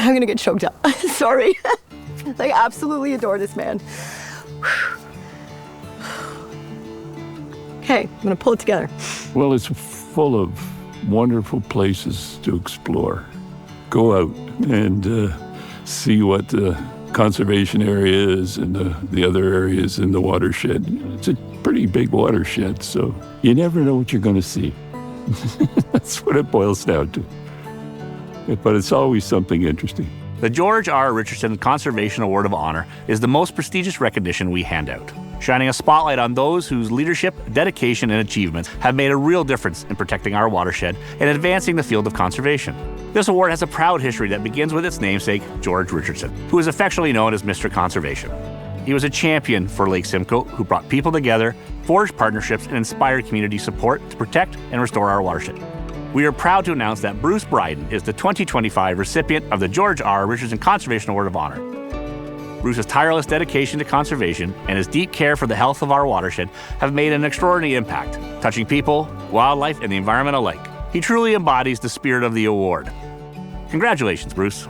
I'm gonna get choked up. Sorry. I absolutely adore this man. Okay, I'm gonna pull it together. Well, it's full of wonderful places to explore. Go out and see what the conservation area is and the other areas in the watershed. It's a pretty big watershed, so you never know what you're going to see. That's what it boils down to. But it's always something interesting. The George R. Richardson Conservation Award of Honor is the most prestigious recognition we hand out, shining a spotlight on those whose leadership, dedication, and achievements have made a real difference in protecting our watershed and advancing the field of conservation. This award has a proud history that begins with its namesake, George Richardson, who is affectionately known as Mr. Conservation. He was a champion for Lake Simcoe who brought people together, forged partnerships, and inspired community support to protect and restore our watershed. We are proud to announce that Bruce Brydon is the 2025 recipient of the George R. Richardson Conservation Award of Honor. Bruce's tireless dedication to conservation and his deep care for the health of our watershed have made an extraordinary impact, touching people, wildlife, and the environment alike. He truly embodies the spirit of the award. Congratulations, Bruce.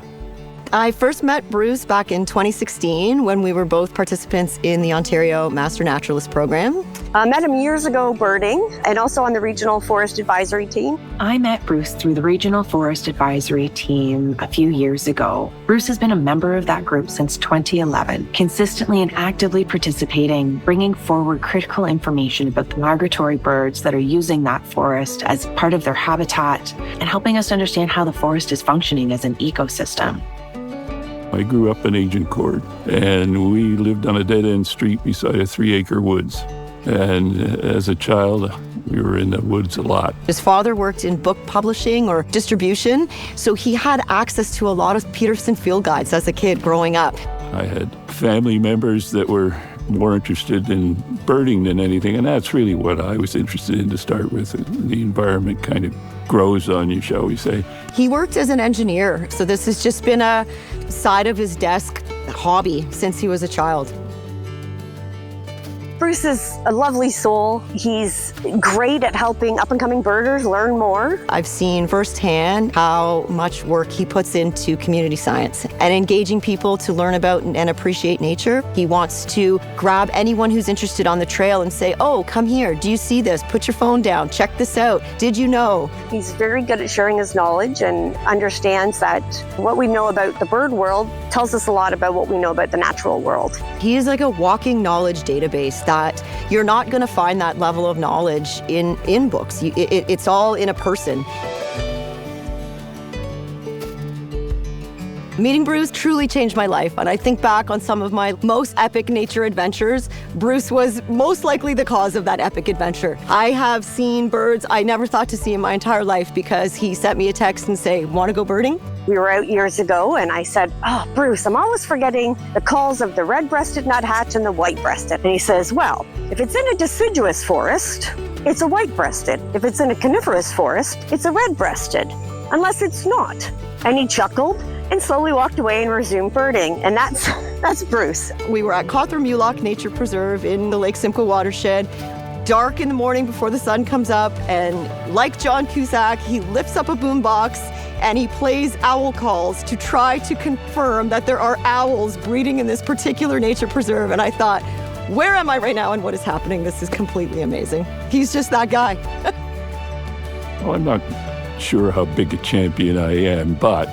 I first met Bruce back in 2016 when we were both participants in the Ontario Master Naturalist Program. I met him years ago birding and also on the Regional Forest Advisory team. I met Bruce through the Regional Forest Advisory team a few years ago. Bruce has been a member of that group since 2011, consistently and actively participating, bringing forward critical information about the migratory birds that are using that forest as part of their habitat and helping us understand how the forest is functioning as an ecosystem. I grew up in Agincourt, and we lived on a dead-end street beside a 3-acre woods. And as a child, we were in the woods a lot. His father worked in book publishing or distribution, so he had access to a lot of Peterson field guides as a kid growing up. I had family members that were more interested in birding than anything, and that's really what I was interested in to start with. The environment kind of grows on you, shall we say. He worked as an engineer, so this has just been a side of his desk hobby since he was a child. Bruce is a lovely soul. He's great at helping up-and-coming birders learn more. I've seen firsthand how much work he puts into community science and engaging people to learn about and appreciate nature. He wants to grab anyone who's interested on the trail and say, oh, come here, do you see this? Put your phone down, check this out. Did you know? He's very good at sharing his knowledge and understands that what we know about the bird world tells us a lot about what we know about the natural world. He is like a walking knowledge database that you're not going to find that level of knowledge in books. It's all in a person. Meeting Bruce truly changed my life, and I think back on some of my most epic nature adventures. Bruce was most likely the cause of that epic adventure. I have seen birds I never thought to see in my entire life because he sent me a text and say, want to go birding? We were out years ago and I said, oh, Bruce, I'm always forgetting the calls of the red-breasted nuthatch and the white-breasted. And he says, well, if it's in a deciduous forest, it's a white-breasted. If it's in a coniferous forest, it's a red-breasted, unless it's not. And he chuckled and slowly walked away and resumed birding. And that's Bruce. We were at Cawthron-Mulock Nature Preserve in the Lake Simcoe watershed, dark in the morning before the sun comes up, and like John Cusack, he lifts up a boombox and he plays owl calls to try to confirm that there are owls breeding in this particular nature preserve. And I thought, where am I right now and what is happening? This is completely amazing. He's just that guy. Well, I'm not sure how big a champion I am, but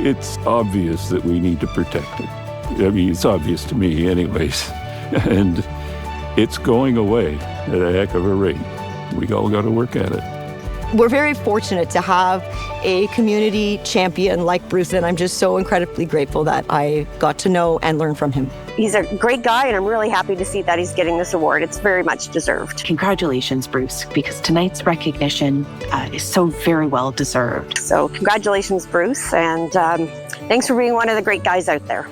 it's obvious that we need to protect it. I mean, it's obvious to me anyways. And it's going away at a heck of a rate. We all got to work at it. We're very fortunate to have a community champion like Bruce, and I'm just so incredibly grateful that I got to know and learn from him. He's a great guy, and I'm really happy to see that he's getting this award. It's very much deserved. Congratulations, Bruce, because tonight's recognition is so very well deserved. So congratulations, Bruce, and thanks for being one of the great guys out there.